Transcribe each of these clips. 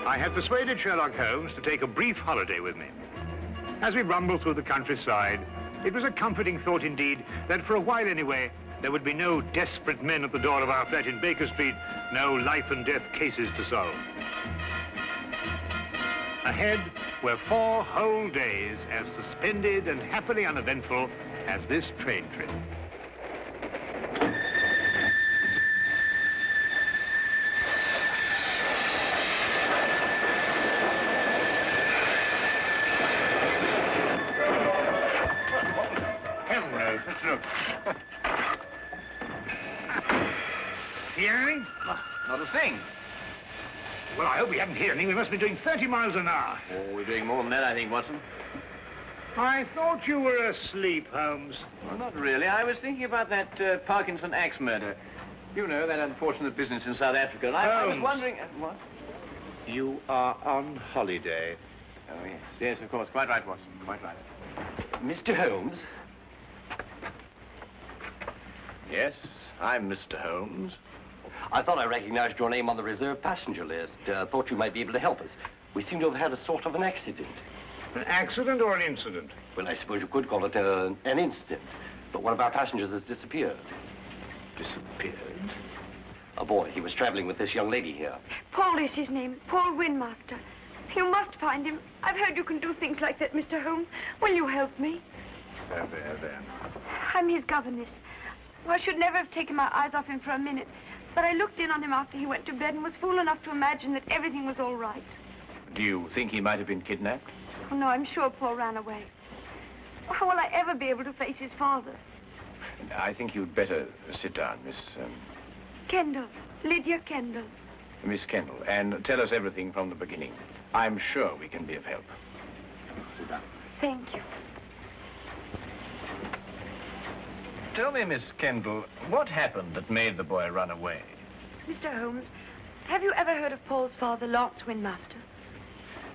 I had persuaded Sherlock Holmes to take a brief holiday with me. As we rumbled through the countryside, it was a comforting thought indeed that for a while anyway, there would be no desperate men at the door of our flat in Baker Street, no life and death cases to solve. Ahead were 4 whole days as suspended and happily uneventful as this train trip. Hear anything? Not a thing. Well, I hope we haven't heard anything. We must be doing 30 miles an hour. Oh, we're doing more than that, I think, Watson. I thought you were asleep, Holmes. Well, not really. I was thinking about that Parkinson axe murder. You know, that unfortunate business in South Africa. And I was wondering... what? You are on holiday. Oh, yes. Yes, of course. Quite right, Watson. Quite right. Mr. Holmes? Yes, I'm Mr. Holmes. I thought I recognized your name on the reserved passenger list. Thought you might be able to help us. We seem to have had a sort of an accident. An accident or an incident? Well, I suppose you could call it an incident. But one of our passengers has disappeared. Disappeared? A boy. He was traveling with this young lady here. Paul is his name. Paul Windmaster. You must find him. I've heard you can do things like that, Mr. Holmes. Will you help me? There. I'm his governess. Well, I should never have taken my eyes off him for a minute. But I looked in on him after he went to bed and was fool enough to imagine that everything was all right. Do you think he might have been kidnapped? Oh, no, I'm sure Paul ran away. How will I ever be able to face his father? I think you'd better sit down, Miss... Kendall. Lydia Kendall. Miss Kendall, and tell us everything from the beginning. I'm sure we can be of help. Sit down. Thank you. Tell me, Miss Kendall, what happened that made the boy run away? Mr. Holmes, have you ever heard of Paul's father, Lance Windmaster?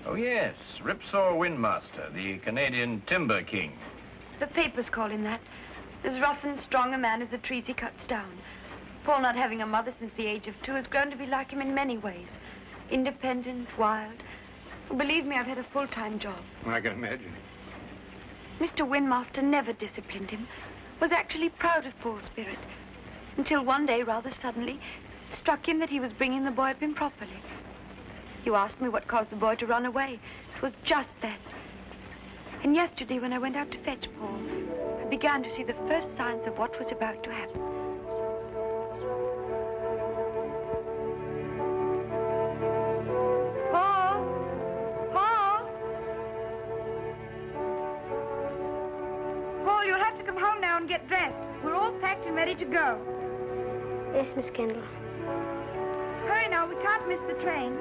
Oh, yes, Ripsaw Windmaster, the Canadian Timber King. The papers call him that. As rough and strong a man as the trees he cuts down. Paul, not having a mother since the age of 2, has grown to be like him in many ways. Independent, wild. Believe me, I've had a full-time job. I can imagine. Mr. Windmaster never disciplined him. Was actually proud of Paul's spirit. Until one day, rather suddenly, it struck him that he was bringing the boy up improperly. You asked me what caused the boy to run away. It was just that. And yesterday, when I went out to fetch Paul, I began to see the first signs of what was about to happen. Paul! Paul! Paul, you'll have to come home now and get dressed. We're all packed and ready to go. Yes, Miss Kendall. Hurry now, we can't miss the train.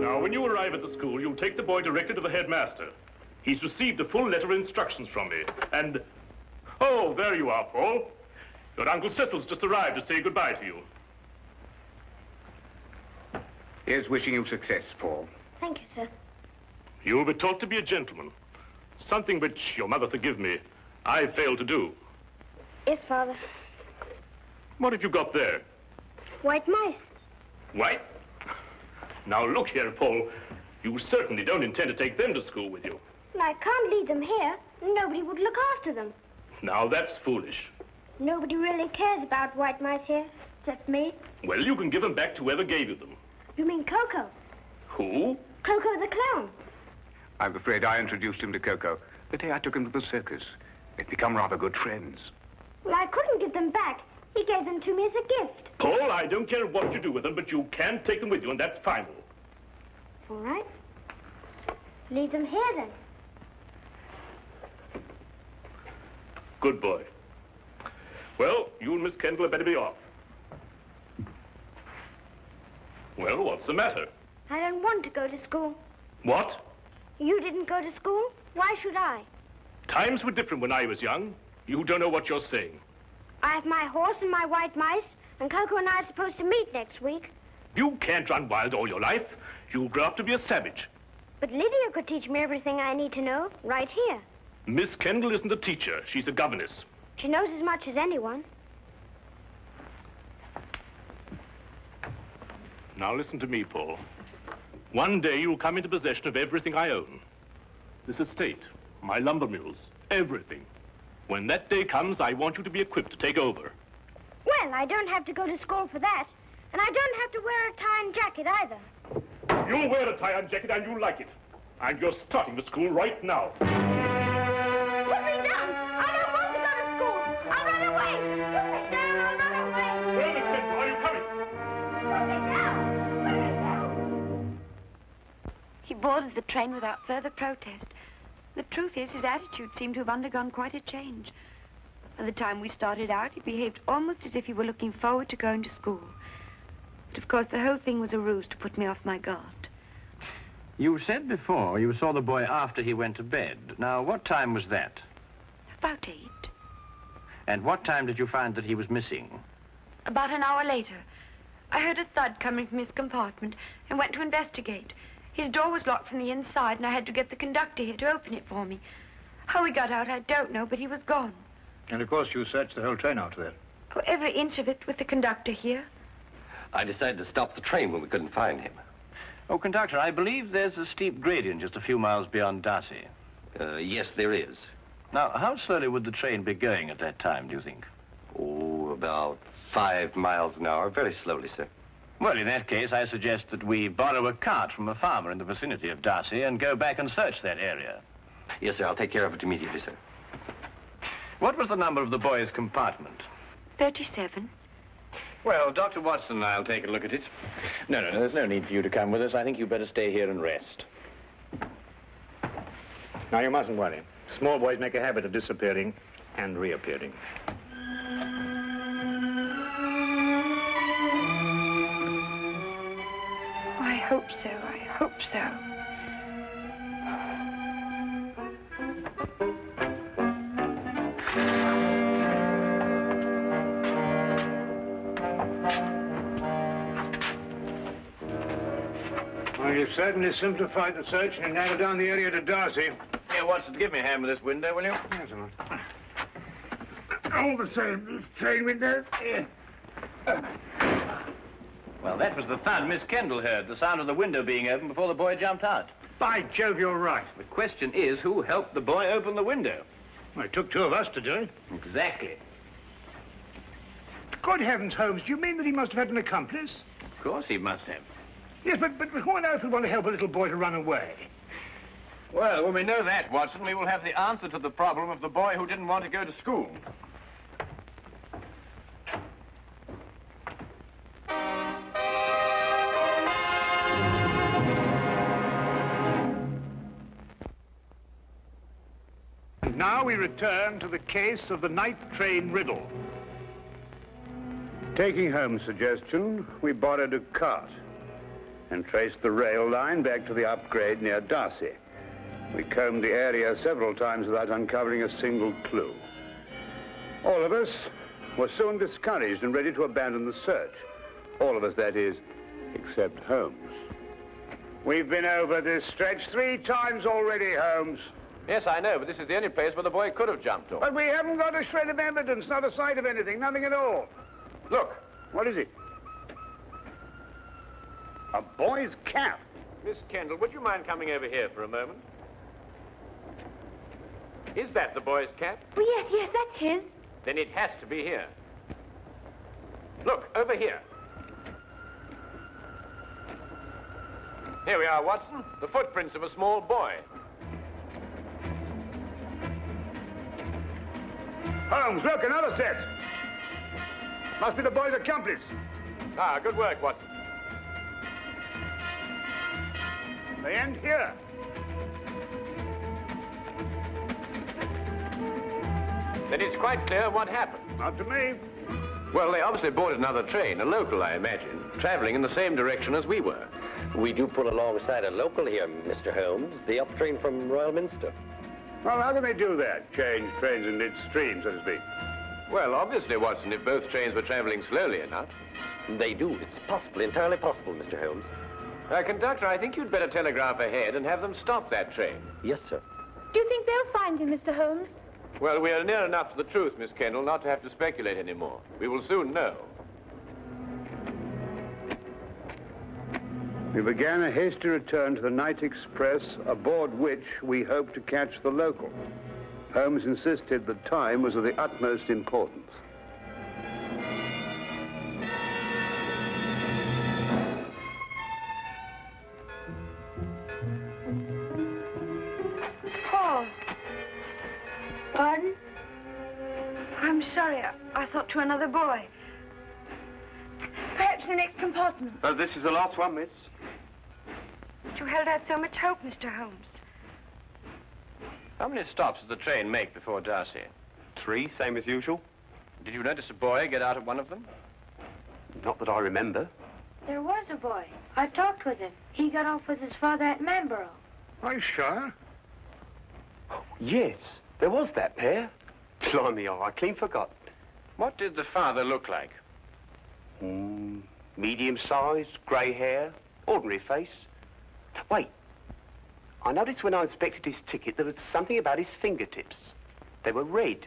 Now, when you arrive at the school, you'll take the boy directly to the headmaster. He's received a full letter of instructions from me, and... Oh, there you are, Paul. Your Uncle Cecil's just arrived to say goodbye to you. Here's wishing you success, Paul. Thank you, sir. You will be taught to be a gentleman. Something which, your mother forgive me, I failed to do. Yes, Father. What have you got there? White mice. White? Now look here, Paul. You certainly don't intend to take them to school with you. Well, I can't leave them here. Nobody would look after them. Now that's foolish. Nobody really cares about white mice here, except me. Well, you can give them back to whoever gave you them. You mean Coco? Who? Coco the clown. I'm afraid I introduced him to Coco the day I took him to the circus. They've become rather good friends. Well, I couldn't give them back. He gave them to me as a gift. Paul, I don't care what you do with them, but you can take them with you, and that's final. All right. Leave them here, then. Good boy. Well, you and Miss Kendall had better be off. Well, what's the matter? I don't want to go to school. What? You didn't go to school? Why should I? Times were different when I was young. You don't know what you're saying. I have my horse and my white mice, and Coco and I are supposed to meet next week. You can't run wild all your life. You'll grow up to be a savage. But Lydia could teach me everything I need to know right here. Miss Kendall isn't a teacher. She's a governess. She knows as much as anyone. Now listen to me, Paul. One day you'll come into possession of everything I own. This estate, my lumber mills, everything. When that day comes, I want you to be equipped to take over. Well, I don't have to go to school for that. And I don't have to wear a tie and jacket either. You'll wear a tie and jacket and you'll like it. And you're starting to school right now. Put me down! I don't want to go to school! I'll run away! Put me down! I'll run away! Well, Miss Kendall, are you coming? Put me down! Put me down! He boarded the train without further protest. The truth is, his attitude seemed to have undergone quite a change. By the time we started out, he behaved almost as if he were looking forward to going to school. But of course, the whole thing was a ruse to put me off my guard. You said before you saw the boy after he went to bed. Now, what time was that? About 8. And what time did you find that he was missing? About an hour later, I heard a thud coming from his compartment and went to investigate. His door was locked from the inside, and I had to get the conductor here to open it for me. How he got out, I don't know, but he was gone. And of course you searched the whole train after that. Oh, every inch of it with the conductor here. I decided to stop the train when we couldn't find him. Oh, conductor, I believe there's a steep gradient just a few miles beyond Darcy. Yes, there is. Now, how slowly would the train be going at that time, do you think? Oh, about 5 miles an hour. Very slowly, sir. Well, in that case, I suggest that we borrow a cart from a farmer in the vicinity of Darcy and go back and search that area. Yes, sir. I'll take care of it immediately, sir. What was the number of the boy's compartment? 37. Well, Dr. Watson and I'll take a look at it. No, there's no need for you to come with us. I think you'd better stay here and rest. Now, you mustn't worry. Small boys make a habit of disappearing and reappearing. I hope so, I hope so. Well, you certainly simplified the search and narrowed down the area to Darcy. Here, Watson, give me a hand with this window, will you? Yes, sir. All the same, this train window. Well, that was the thud Miss Kendall heard, the sound of the window being opened before the boy jumped out. By Jove, you're right. The question is, who helped the boy open the window? Well, it took 2 of us to do it. Exactly. Good heavens, Holmes, do you mean that he must have had an accomplice? Of course he must have. Yes, but who on earth would want to help a little boy to run away? Well, when we know that, Watson, we will have the answer to the problem of the boy who didn't want to go to school. And now we return to the case of the night train riddle. Taking Holmes' suggestion, we borrowed a cart and traced the rail line back to the upgrade near Darcy. We combed the area several times without uncovering a single clue. All of us were soon discouraged and ready to abandon the search. All of us, that is, except Holmes. We've been over this stretch 3 times already, Holmes. Yes, I know, but this is the only place where the boy could have jumped off. But we haven't got a shred of evidence, not a sight of anything, nothing at all. Look. What is it? A boy's cap. Miss Kendall, would you mind coming over here for a moment? Is that the boy's cap? Oh, yes, that's his. Then it has to be here. Look, over here. Here we are, Watson. The footprints of a small boy. Holmes, look, another set. Must be the boy's accomplice. Ah, good work, Watson. They end here. Then it's quite clear what happened. Not to me. Well, they obviously boarded another train, a local, I imagine, traveling in the same direction as we were. We do pull alongside a local here, Mr. Holmes, the up train from Royal Minster. Well, how can they do that? Change trains in midstream, so to speak. Well, obviously, Watson, if both trains were traveling slowly enough. They do. It's possible, entirely possible, Mr. Holmes. Conductor, I think you'd better telegraph ahead and have them stop that train. Yes, sir. Do you think they'll find him, Mr. Holmes? Well, we are near enough to the truth, Miss Kendall, not to have to speculate anymore. We will soon know. We began a hasty return to the night express, aboard which we hoped to catch the local. Holmes insisted that time was of the utmost importance. Paul. Pardon? I'm sorry. I thought to another boy. Perhaps the next compartment. Oh, this is the last one, miss. You held out so much hope, Mr. Holmes. How many stops did the train make before Darcy? 3, same as usual. Did you notice a boy get out of one of them? Not that I remember. There was a boy. I talked with him. He got off with his father at Manborough. Are you sure? Yes, there was that pair. Blimey, I clean forgot. What did the father look like? Medium-sized, grey hair, ordinary face. Wait, I noticed when I inspected his ticket there was something about his fingertips. They were red.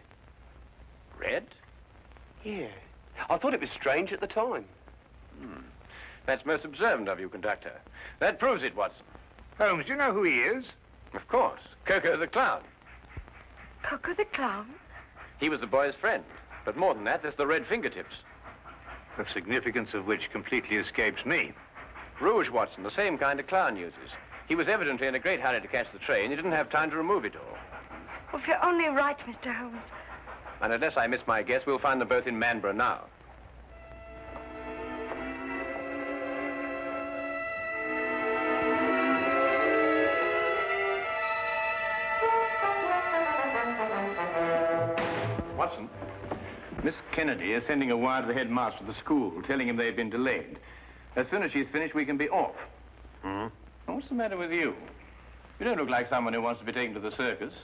Red? Yeah. I thought it was strange at the time. That's most observant of you, conductor. That proves it, Watson. Holmes, do you know who he is? Of course. Coco the clown. Coco the clown? He was the boy's friend. But more than that, there's the red fingertips. The significance of which completely escapes me. Rouge, Watson, the same kind of clown uses. He was evidently in a great hurry to catch the train. He didn't have time to remove it all. Oh, if you're only right, Mr. Holmes. And unless I miss my guess, we'll find them both in Manborough now. Watson, Miss Kennedy is sending a wire to the headmaster of the school, telling him they've been delayed. As soon as she's finished, we can be off. What's the matter with you? You don't look like someone who wants to be taken to the circus.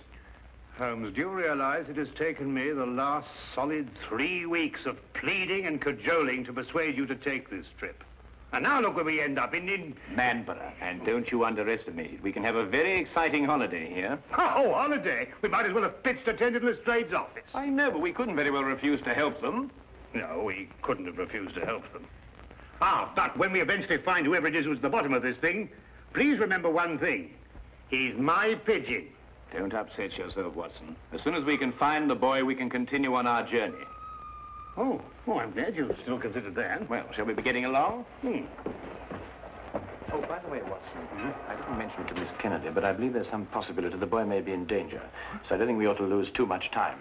Holmes, do you realize it has taken me the last solid 3 weeks of pleading and cajoling to persuade you to take this trip? And now look where we end up, in Manborough. And don't you underestimate it. We can have a very exciting holiday here. Oh, holiday? We might as well have pitched a tent in Lestrade's office. I know, but we couldn't very well refuse to help them. No, we couldn't have refused to help them. But when we eventually find whoever it is who's at the bottom of this thing, please remember one thing. He's my pigeon. Don't upset yourself, Watson. As soon as we can find the boy, we can continue on our journey. Oh, I'm glad you still considered that. Well, shall we be getting along? Oh, by the way, Watson, I didn't mention it to Miss Kennedy, but I believe there's some possibility the boy may be in danger. So I don't think we ought to lose too much time.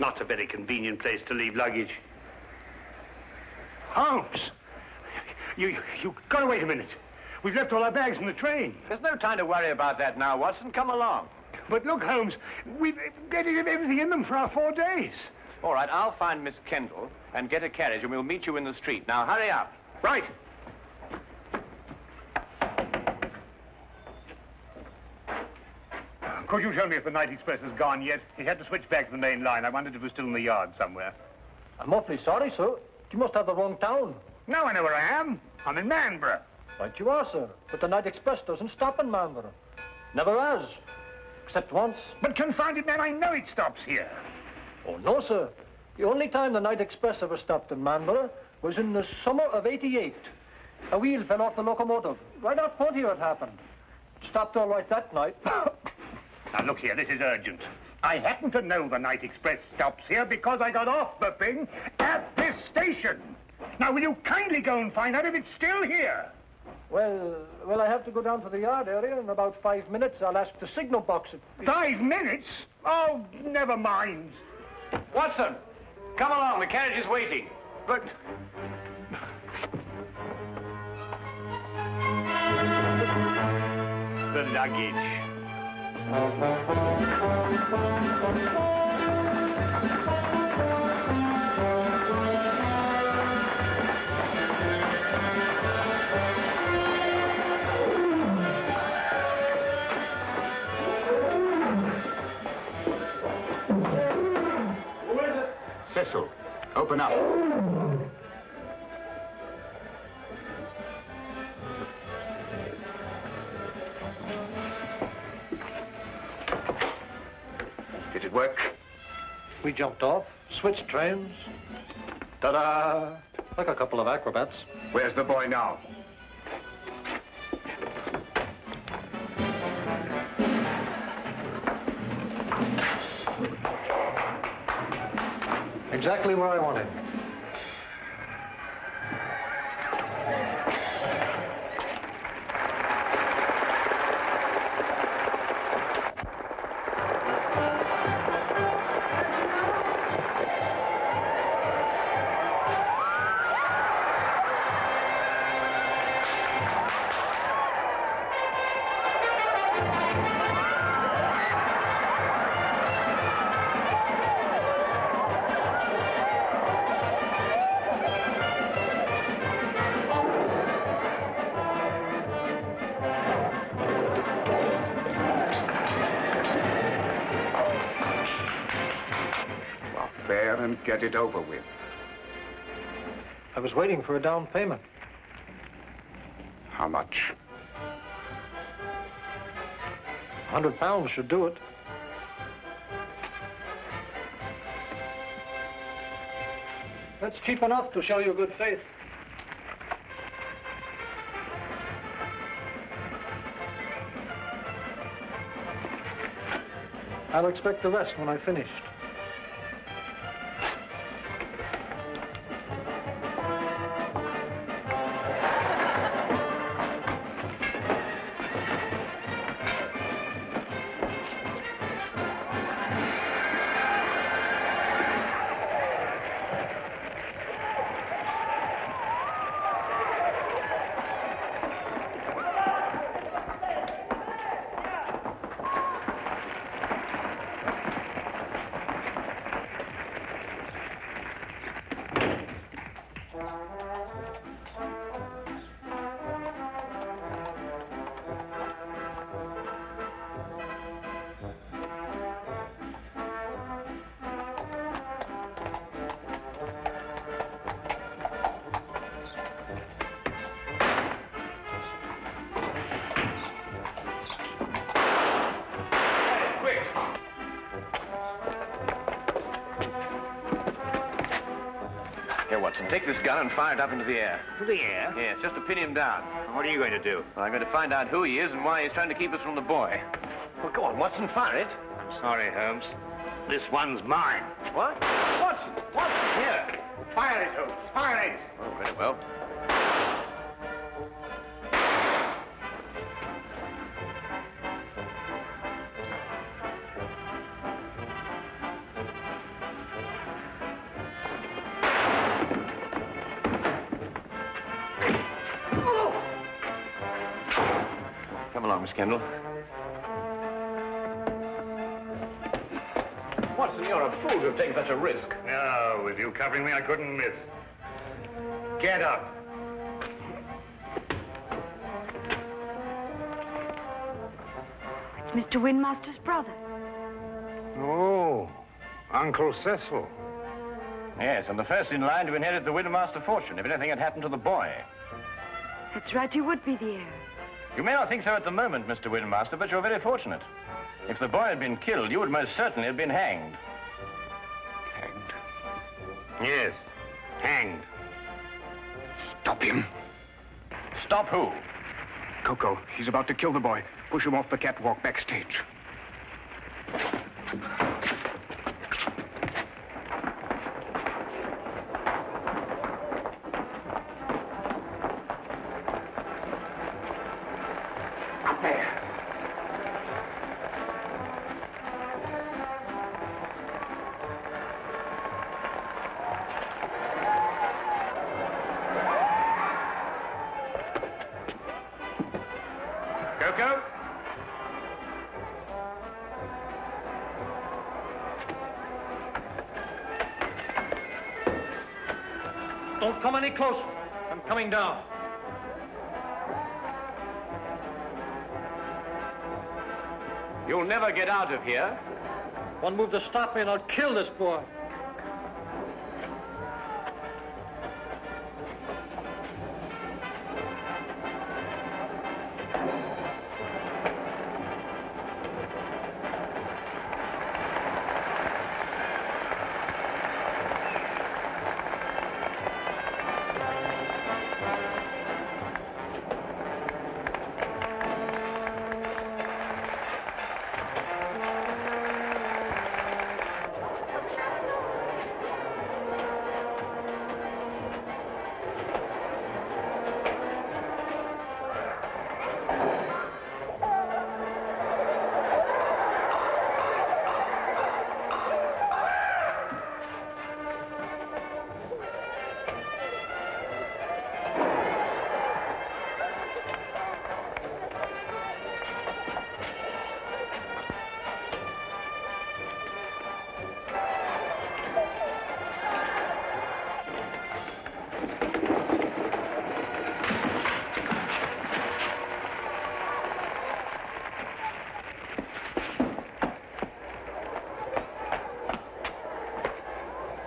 Not a very convenient place to leave luggage. Holmes! You gotta wait a minute. We've left all our bags in the train. There's no time to worry about that now, Watson. Come along. But look, Holmes, we've got everything in them for our 4 days. All right, I'll find Miss Kendall and get a carriage, and we'll meet you in the street. Now, hurry up. Right. Could you tell me if the night express has gone yet? It had to switch back to the main line. I wondered if it was still in the yard somewhere. I'm awfully sorry, sir. You must have the wrong town. No, I know where I am. I'm in Manborough. Right you are, sir. But the night express doesn't stop in Marlborough. Never has. Except once. But confound it, man, I know it stops here. Oh, no, sir. The only time the night express ever stopped in Marlborough was in the summer of '88. A wheel fell off the locomotive. Right out front here it happened. It stopped all right that night. Now, look here, this is urgent. I happen to know the night express stops here because I got off the thing at this station. Now, will you kindly go and find out if it's still here? Well, I have to go down to the yard area. In about 5 minutes, I'll ask the signal box. 5 minutes? Oh, never mind. Watson, come along. The carriage is waiting. But... the luggage. Cecil, open up. Did it work? We jumped off, switched trains. Ta-da! Like a couple of acrobats. Where's the boy now? Exactly where I want him. And get it over with. I was waiting for a down payment. How much? £100 should do it. That's cheap enough to show you good faith. I'll expect the rest when I finished. Watson, take this gun and fire it up into the air. To the air? Yes, just to pin him down. What are you going to do? Well, I'm going to find out who he is and why he's trying to keep us from the boy. Well, go on, Watson, fire it. Sorry, Holmes. This one's mine. What? Watson! Watson, here! Fire it, Holmes. Fire it! Oh, very well. Come along, Miss Kendall. Watson, you're a fool to have taken such a risk. No, with you covering me, I couldn't miss. Get up. It's Mr. Windmaster's brother. Oh, Uncle Cecil. Yes, and the first in line to inherit the Widowmaster fortune if anything had happened to the boy. That's right, you would be the heir. You may not think so at the moment, Mr. Windmaster, but you're very fortunate. If the boy had been killed, you would most certainly have been hanged. Hanged? Yes, hanged. Stop him. Stop who? Coco, he's about to kill the boy. Push him off the catwalk backstage. Coco? Don't come any closer. I'm coming down. You'll never get out of here. One move to stop me and I'll kill this boy.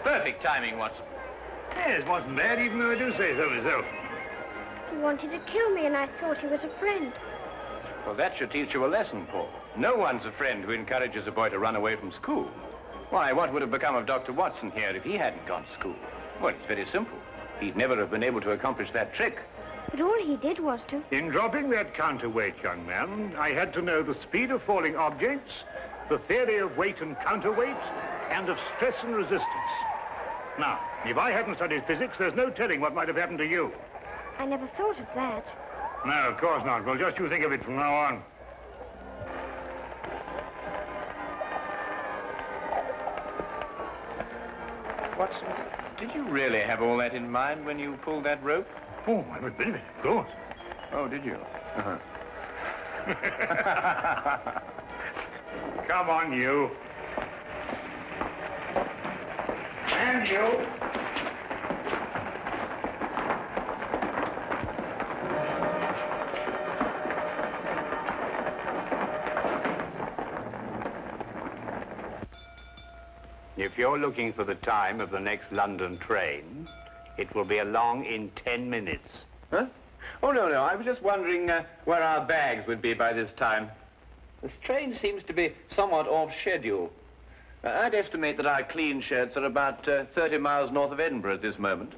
Perfect timing, Watson. Yes, wasn't bad, even though I do say so myself. He wanted to kill me, and I thought he was a friend. Well, that should teach you a lesson, Paul. No one's a friend who encourages a boy to run away from school. Why, what would have become of Dr. Watson here if he hadn't gone to school? Well, it's very simple. He'd never have been able to accomplish that trick. But all he did was to... In dropping that counterweight, young man, I had to know the speed of falling objects, the theory of weight and counterweight, and of stress and resistance. Now, if I hadn't studied physics, there's no telling what might have happened to you. I never thought of that. No, of course not. Well, just you think of it from now on. Watson, did you really have all that in mind when you pulled that rope? Oh, I would believe it, of course. Oh, did you? Uh-huh. Come on, you. And you. If you're looking for the time of the next London train, it will be along in 10 minutes. Huh? Oh, no. I was just wondering where our bags would be by this time. This train seems to be somewhat off schedule. I'd estimate that our clean shirts are about 30 miles north of Edinburgh at this moment.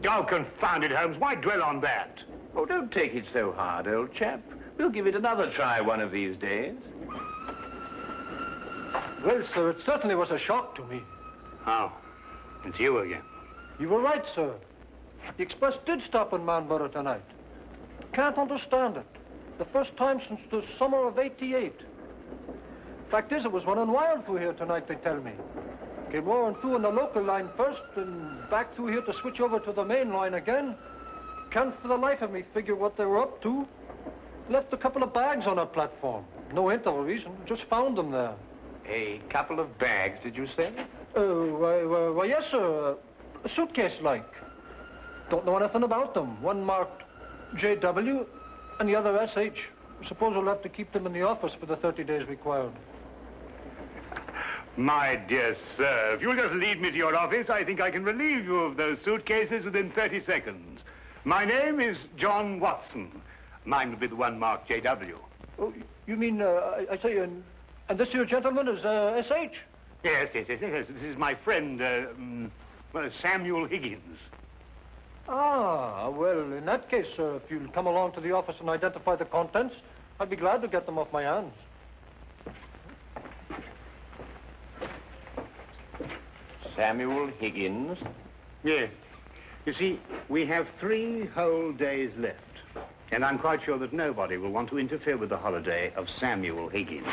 Oh, confound it, Holmes. Why dwell on that? Oh, don't take it so hard, old chap. We'll give it another try one of these days. Well, sir, it certainly was a shock to me. Oh, it's you again. You were right, sir. The express did stop in Marlborough tonight. Can't understand it. The first time since the summer of '88. Fact is, it was running wild through here tonight, they tell me. Came roaring through on the local line first, and back through here to switch over to the main line again. Can't for the life of me figure what they were up to. Left a couple of bags on our platform. No hint of a reason, just found them there. A couple of bags, did you say? Why, yes, sir. A suitcase-like. Don't know anything about them. One marked J.W. and the other S.H. Suppose we'll have to keep them in the office for the 30 days required. My dear sir, if you'll just lead me to your office, I think I can relieve you of those suitcases within 30 seconds. My name is John Watson. Mine will be the one marked J.W. Oh, you mean, I say, and this here gentleman is S.H.? Yes. This is my friend, Samuel Higgins. Ah, well, in that case, sir, if you'll come along to the office and identify the contents, I'd be glad to get them off my hands. Samuel Higgins? Yes. You see, we have 3 whole days left. And I'm quite sure that nobody will want to interfere with the holiday of Samuel Higgins.